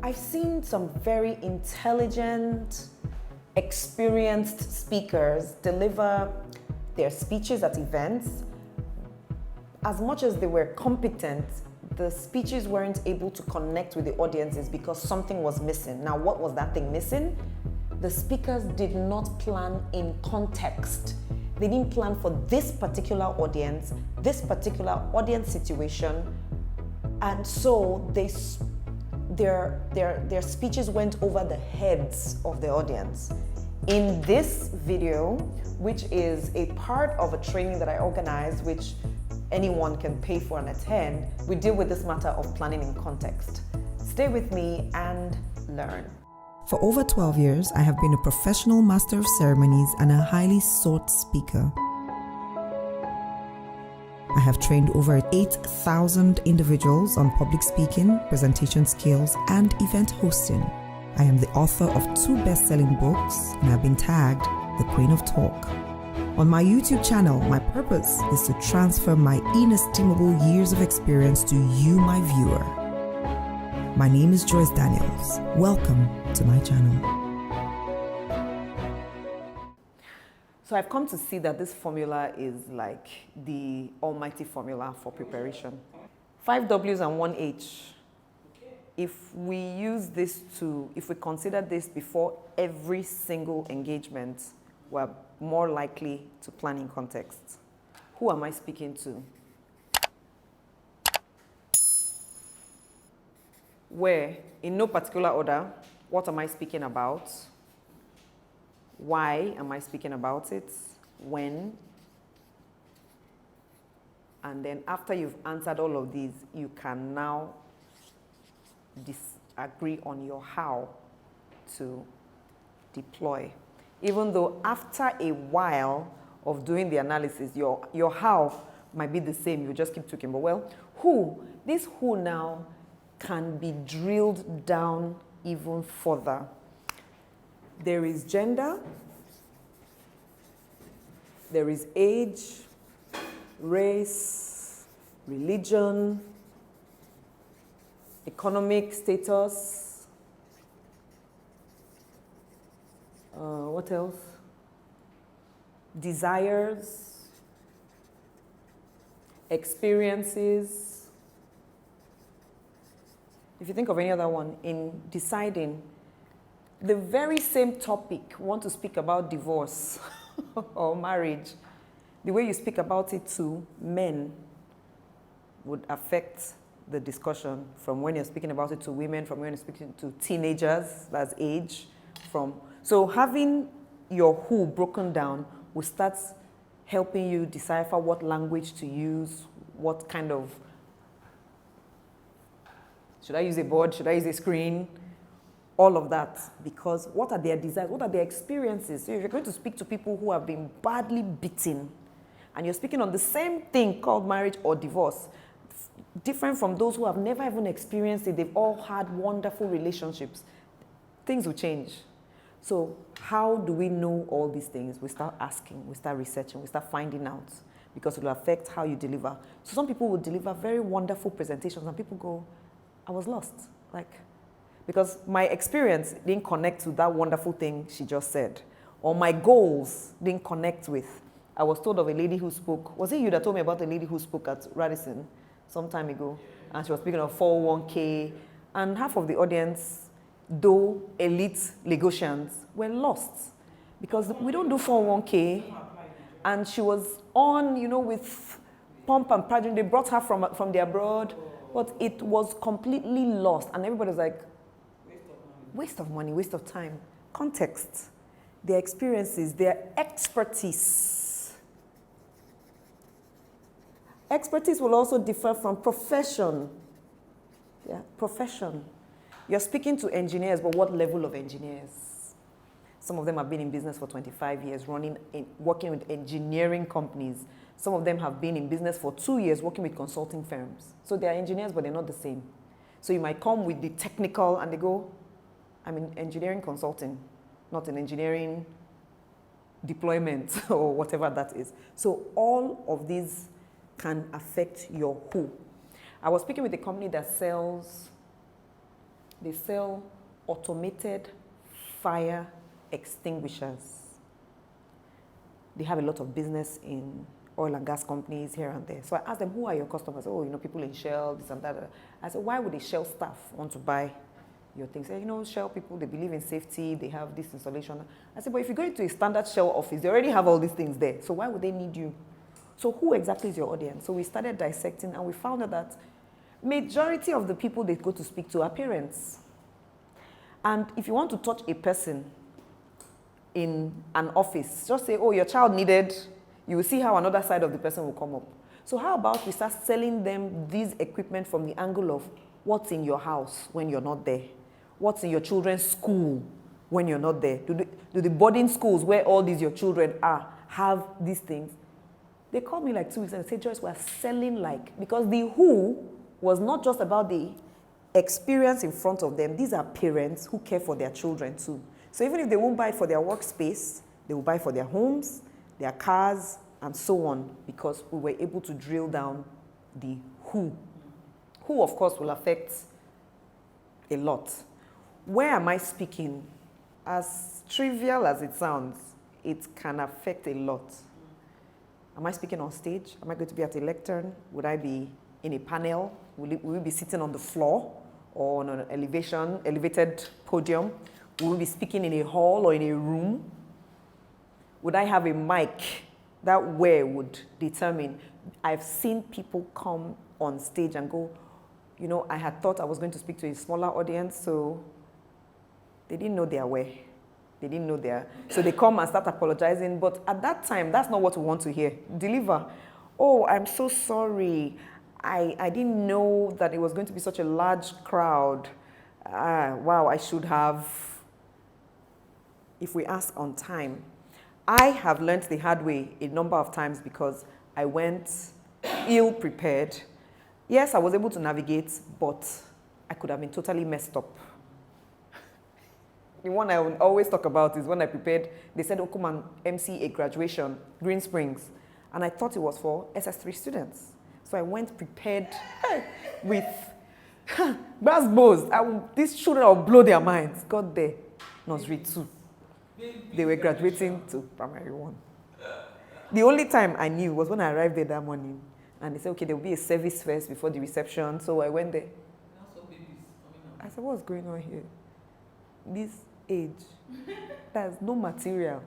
I've seen some very intelligent, experienced speakers deliver their speeches at events. As much as they were competent, the speeches weren't able to connect with the audiences because something was missing. Now, what was that thing missing? The speakers did not plan in context. They didn't plan for this particular audience situation, and so their speeches went over the heads of the audience. In this video, which is a part of a training that I organized, which anyone can pay for and attend, we deal with this matter of planning in context. Stay with me and learn. For over 12 years, I have been a professional master of ceremonies and a highly sought speaker. I have trained over 8,000 individuals on public speaking, presentation skills, and event hosting. I am the author of 2 best-selling books and have been tagged the Queen of Talk. On my YouTube channel, my purpose is to transfer my inestimable years of experience to you, my viewer. My name is Joyce Daniels. Welcome to my channel. So I've come to see that this formula is like the almighty formula for preparation. 5 W's and 1 H. If we consider this before every single engagement, we're more likely to plan in context. Who am I speaking to? Where, in no particular order, what am I speaking about? Why am I speaking about it? When? And then after you've answered all of these, you can now disagree on your how to deploy. Even though after a while of doing the analysis, your how might be the same, you just keep tweaking. But well, this who now can be drilled down even further. There is gender, there is age, race, religion, economic status, what else? Desires, experiences. If you think of any other one, in deciding the very same topic, want to speak about divorce or marriage, the way you speak about it to men would affect the discussion from when you're speaking about it to women, from when you're speaking to teenagers, that's age. So having your who broken down will start helping you decipher what language to use, what kind of, should I use a board, should I use a screen? All of that, because what are their desires, what are their experiences? So if you're going to speak to people who have been badly beaten, and you're speaking on the same thing called marriage or divorce, different from those who have never even experienced it, they've all had wonderful relationships, things will change. So how do we know all these things? We start asking, we start researching, we start finding out, because it will affect how you deliver. So some people will deliver very wonderful presentations and people go, I was lost, because my experience didn't connect to that wonderful thing she just said, or my goals didn't connect with. I was told of a lady who spoke, was it you that told me about the lady who spoke at Radisson some time ago? And she was speaking of 401k, and half of the audience, though elite Lagosians, were lost because we don't do 401k. And she was on, with pomp and pageant. They brought her from the abroad, but it was completely lost. And everybody was like, waste of money, waste of time. Context, their experiences, their expertise. Expertise will also differ from profession. Yeah, profession. You're speaking to engineers, but what level of engineers? Some of them have been in business for 25 years, working with engineering companies. Some of them have been in business for 2 years, working with consulting firms. So they are engineers, but they're not the same. So you might come with the technical, and they go, I'm in engineering consulting, not in engineering deployment or whatever that is. So all of these can affect your who. I was speaking with a company that sells They sell automated fire extinguishers. They have a lot of business in oil and gas companies here and there. So I asked them, who are your customers? Oh, people in Shell, this and that. I said, why would the Shell staff want to buy your things? Say, Shell people, they believe in safety, they have this installation. I said, but if you go into a standard Shell office, they already have all these things there. So why would they need you? So who exactly is your audience? So we started dissecting and we found out that majority of the people they go to speak to are parents. And if you want to touch a person in an office, just say, oh, your child needed, you will see how another side of the person will come up. So how about we start selling them these equipment from the angle of what's in your house when you're not there? What's in your children's school when you're not there? Do the boarding schools where all these your children are have these things? They called me like 2 weeks and said, Joyce, we're selling because the who was not just about the experience in front of them. These are parents who care for their children too. So even if they won't buy it for their workspace, they will buy it for their homes, their cars, and so on, because we were able to drill down the who. Who, of course, will affect a lot. Where am I speaking? As trivial as it sounds, it can affect a lot. Am I speaking on stage? Am I going to be at a lectern? Would I be in a panel? Will we be sitting on the floor or on an elevated podium? Will we be speaking in a hall or in a room? Would I have a mic? That where would determine. I've seen people come on stage and go, I had thought I was going to speak to a smaller audience, so they didn't know their way. They didn't know their, so they come and start apologizing, but at that time, that's not what we want to hear. Deliver. Oh, I'm so sorry. I didn't know that it was going to be such a large crowd. Wow, I should have. If we ask on time. I have learned the hard way a number of times because I went ill-prepared. Yes, I was able to navigate, but I could have been totally messed up. The one I will always talk about is when I prepared, they said, oh, come and MC a graduation, Green Springs. And I thought it was for SS3 students. So I went prepared with brass bows. These children will blow their minds. Got there, nursery 2. They were graduating to primary 1. The only time I knew was when I arrived there that morning. And they said, okay, there will be a service first before the reception. So I went there. I said, what's going on here? This age, there's no material.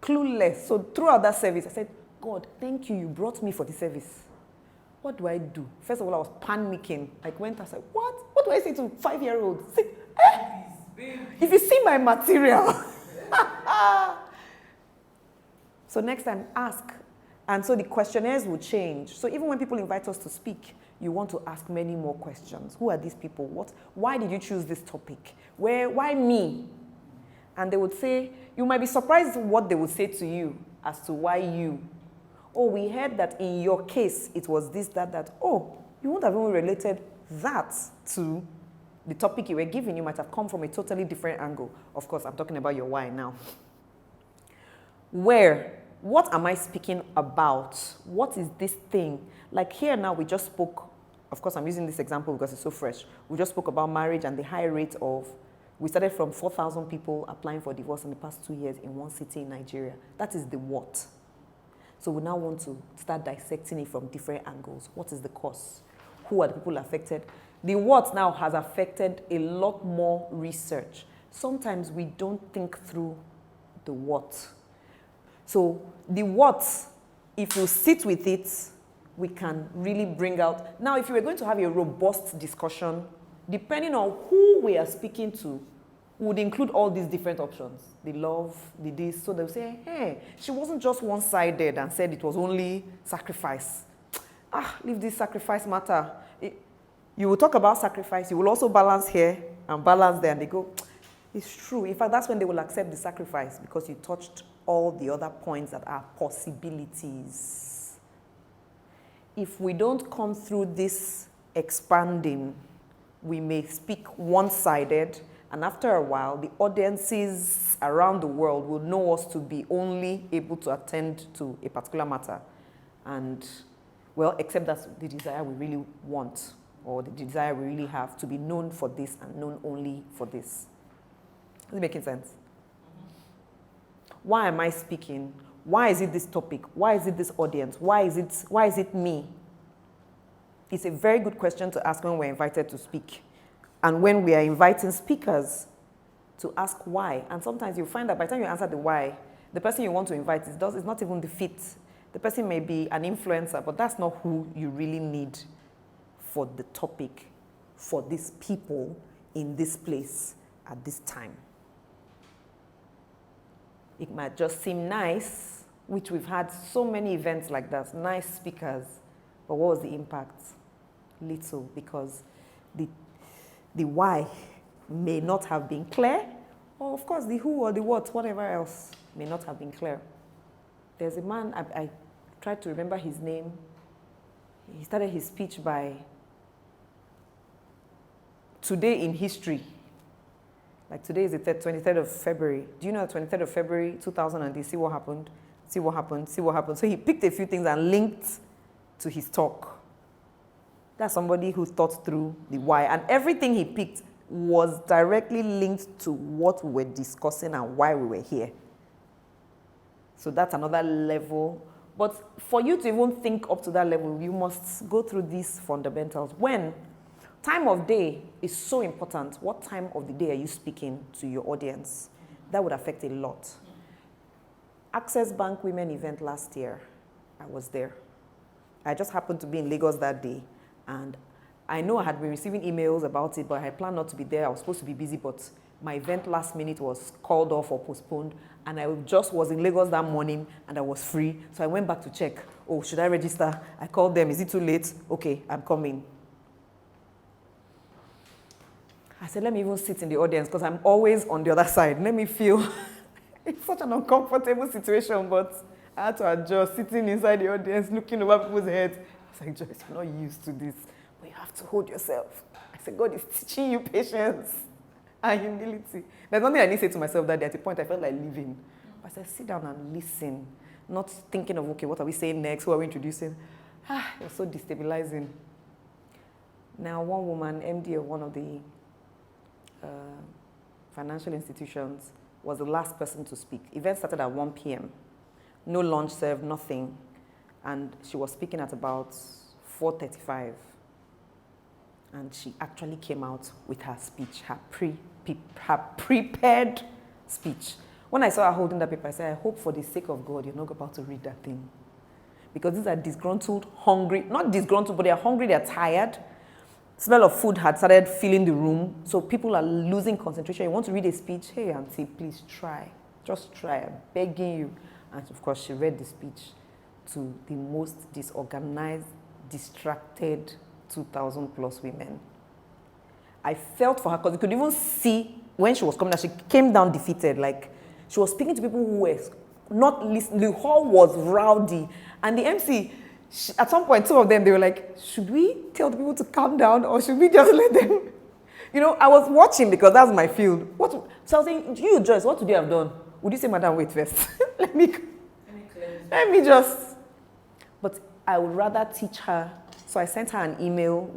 Clueless. So throughout that service, I said, God, thank you brought me for the service. What do I do? First of all, I was panicking. I went and said, what? What do I say to 5-year-olds? Say, if you see my material. So next time, ask. And so the questionnaires will change. So even when people invite us to speak, you want to ask many more questions. Who are these people? Why did you choose this topic? Why me? And they would say, you might be surprised what they would say to you as to why you. Oh, we heard that in your case, it was this, that. Oh, you wouldn't have even related that to the topic you were given. You might have come from a totally different angle. Of course, I'm talking about your why now. What am I speaking about? What is this thing? Like here now, we just spoke, of course, I'm using this example because it's so fresh. We just spoke about marriage and the high rate of, we started from 4,000 people applying for divorce in the past 2 years in one city in Nigeria. That is the what. So we now want to start dissecting it from different angles. What is the cause? Who are the people affected? The what now has affected a lot more research. Sometimes we don't think through the what. So the what, if you sit with it, we can really bring out. Now, if you were going to have a robust discussion, depending on who we are speaking to, would include all these different options. The love, the this. So they'll say, hey, she wasn't just one-sided and said it was only sacrifice. Leave this sacrifice matter. You will talk about sacrifice. You will also balance here and balance there. And they go, it's true. In fact, that's when they will accept the sacrifice because you touched all the other points that are possibilities. If we don't come through this expanding, we may speak one-sided, and after a while, the audiences around the world will know us to be only able to attend to a particular matter. And, well, except that's the desire we really want or the desire we really have to be known for this and known only for this. Is it making sense? Why am I speaking? Why is it this topic? Why is it this audience? Why is it me? It's a very good question to ask when we're invited to speak. And when we are inviting speakers, to ask why. And sometimes you find that by the time you answer the why, the person you want to invite is not even the fit. The person may be an influencer, but that's not who you really need for the topic, for these people in this place at this time. It might just seem nice, which we've had so many events like that, nice speakers, but what was the impact? Little, because the why may not have been clear, or of course the who or the what, whatever else, may not have been clear. There's a man, I tried to remember his name. He started his speech by, today in history. Like today is the 23rd of February. Do you know 23rd of February 2000 see what happened? See what happened, see what happened. So he picked a few things and linked to his talk. That's somebody who thought through the why. And everything he picked was directly linked to what we were discussing and why we were here. So that's another level. But for you to even think up to that level, you must go through these fundamentals. When time of day is so important, what time of the day are you speaking to your audience? That would affect a lot. Access Bank Women event last year, I was there. I just happened to be in Lagos that day. And I know I had been receiving emails about it, but I had planned not to be there. I was supposed to be busy, but my event last minute was called off or postponed. And I just was in Lagos that morning and I was free. So I went back to check. Oh, should I register? I called them. Is it too late? Okay, I'm coming. I said, let me even sit in the audience because I'm always on the other side. Let me feel. It's such an uncomfortable situation, but I had to adjust, sitting inside the audience, looking over people's heads. I was like, Joyce, you're not used to this, but you have to hold yourself. I said, God is teaching you patience and humility. There's nothing I need to say to myself that day. At a point, I felt like leaving. I said, sit down and listen, not thinking of, okay, what are we saying next? Who are we introducing? It was so destabilizing. Now, one woman, MD of one of the financial institutions, was the last person to speak. Event started at 1 p.m. No lunch served, nothing. And she was speaking at about 4:35. And she actually came out with her speech, her prepared speech. When I saw her holding that paper, I said, I hope for the sake of God, you're not about to read that thing. Because these are disgruntled, hungry, not disgruntled, but they're hungry, they're tired. Smell of food had started filling the room, so people are losing concentration. You want to read a speech? Hey, auntie, please try. Just try. I'm begging you. And of course, she read the speech to the most disorganized, distracted 2,000 plus women. I felt for her because you could even see when she was coming down, she came down defeated. Like she was speaking to people who were not listening. The hall was rowdy. And the MC, at some point, two of them, they were like, should we tell the people to calm down or should we just let them? You know, I was watching because that's my field. So I was saying, you, Joyce, what would you have done? Would you say, madam, wait first? let me just. But I would rather teach her. So I sent her an email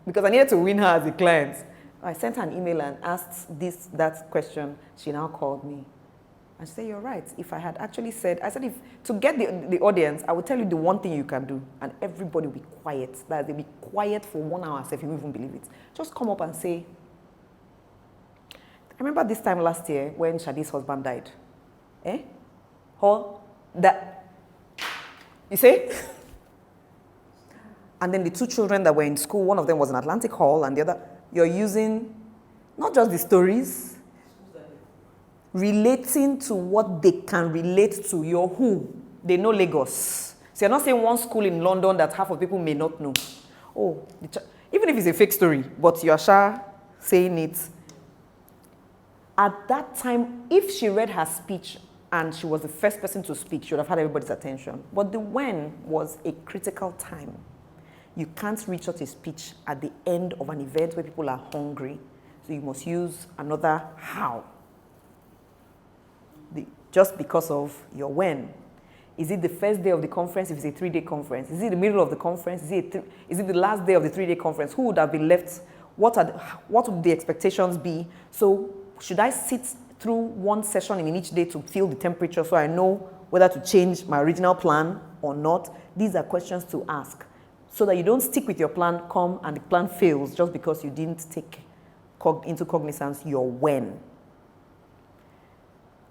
because I needed to win her as a client. I sent her an email and asked that question. She now called me. And she said, you're right. If I had actually said, if to get the audience, I would tell you the one thing you can do, and everybody will be quiet. That they'll be quiet for 1 hour, if you won't even believe it. Just come up and say, I remember this time last year when Shadi's husband died. You say? And then the two children that were in school, one of them was in Atlantic Hall, and the other, you're using not just the stories, relating to what they can relate to. Your who. They know Lagos. So you're not saying one school in London that half of people may not know. Oh, even if it's a fake story, but you're saying it. At that time, if she read her speech and she was the first person to speak, she would have had everybody's attention. But the when was a critical time. You can't reach out a speech at the end of an event where people are hungry. So you must use another how. Just because of your when. Is it the first day of the conference if it's a 3-day conference? Is it the middle of the conference? Is it the last day of the 3-day conference? Who would have been left? What would the expectations be? So should I sit through one session in each day to feel the temperature so I know whether to change my original plan or not? These are questions to ask so that you don't stick with your plan, come and the plan fails just because you didn't take into cognizance your when.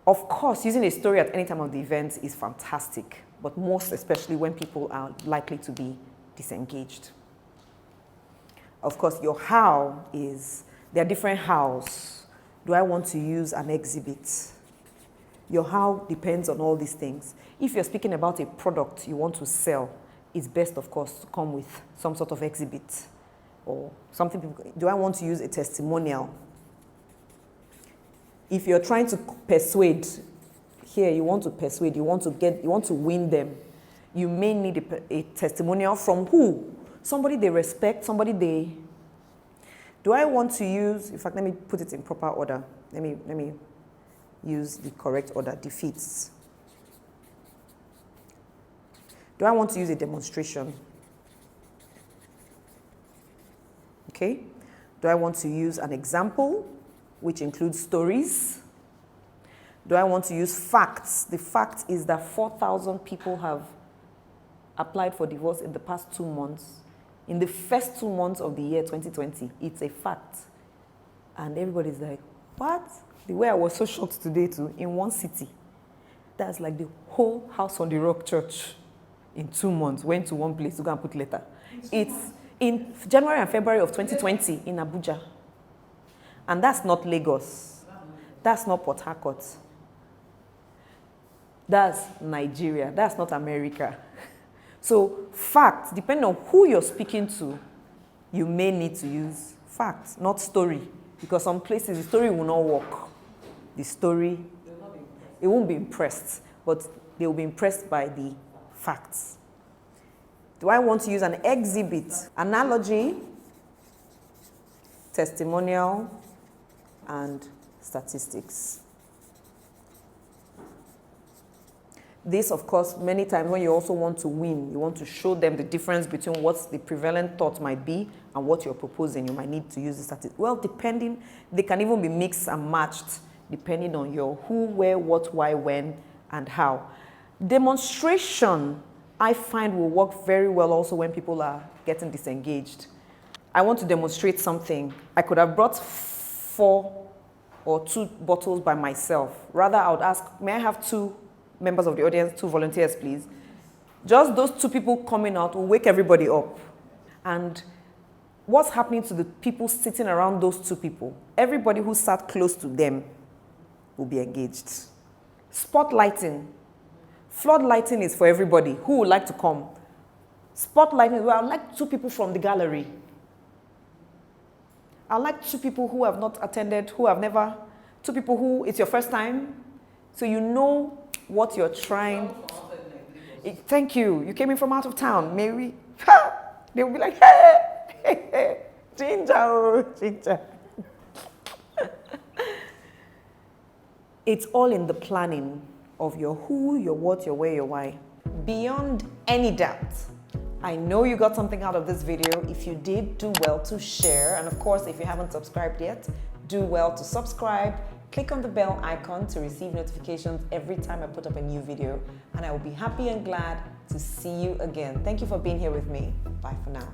Of course, using a story at any time of the event is fantastic, but most especially when people are likely to be disengaged. Of course, your how is, there are different hows. Do I want to use an exhibit? Your how depends on all these things. If you're speaking about a product you want to sell, it's best, of course, to come with some sort of exhibit or something. Do I want to use a testimonial? If you're trying to persuade, here you want to persuade, you want to win them, you may need a testimonial from who? Somebody they respect, somebody they... Do I want to use, in fact, let me put it in proper order. Let me use the correct order, defeats. Do I want to use a demonstration? Okay. Do I want to use an example, which includes stories? Do I want to use facts? The fact is that 4,000 people have applied for divorce in the past 2 months. In the first 2 months of the year 2020, it's a fact. And everybody's like, what? The way I was so shocked today too, in one city, that's like the whole House on the Rock church in 2 months went to one place to go and put letter. It's in January and February of 2020 in Abuja. And that's not Lagos. That's not Port Harcourt. That's Nigeria. That's not America. So facts, depending on who you're speaking to, you may need to use facts, not story. Because some places the story will not work. The story, it won't be impressed, but they will be impressed by the facts. Do I want to use an exhibit, analogy, testimonial, and statistics? This, of course, many times when you also want to win, you want to show them the difference between what the prevalent thought might be and what you're proposing. You might need to use the statistics. Well, depending, they can even be mixed and matched depending on your who, where, what, why, when, and how. Demonstration, I find, will work very well also when people are getting disengaged. I want to demonstrate something. I could have brought 4 or 2 bottles by myself. Rather, I would ask, may I have 2 members of the audience, 2 volunteers, please? Just those 2 people coming out will wake everybody up. And what's happening to the people sitting around those 2 people? Everybody who sat close to them will be engaged. Spotlighting. Floodlighting is for everybody who would like to come. Spotlighting, well, I'd like 2 people from the gallery. I'd like 2 people who have not attended, who have never, 2 people who it's your first time. So you know what you're trying. Thank you. You came in from out of town. Maybe they will be like, hey, ginger, oh, ginger. It's all in the planning of your who, your what, your where, your why. Beyond any doubt, I know you got something out of this video. If you did, do well to share. And of course, if you haven't subscribed yet, do well to subscribe. Click on the bell icon to receive notifications every time I put up a new video. And I will be happy and glad to see you again. Thank you for being here with me. Bye for now.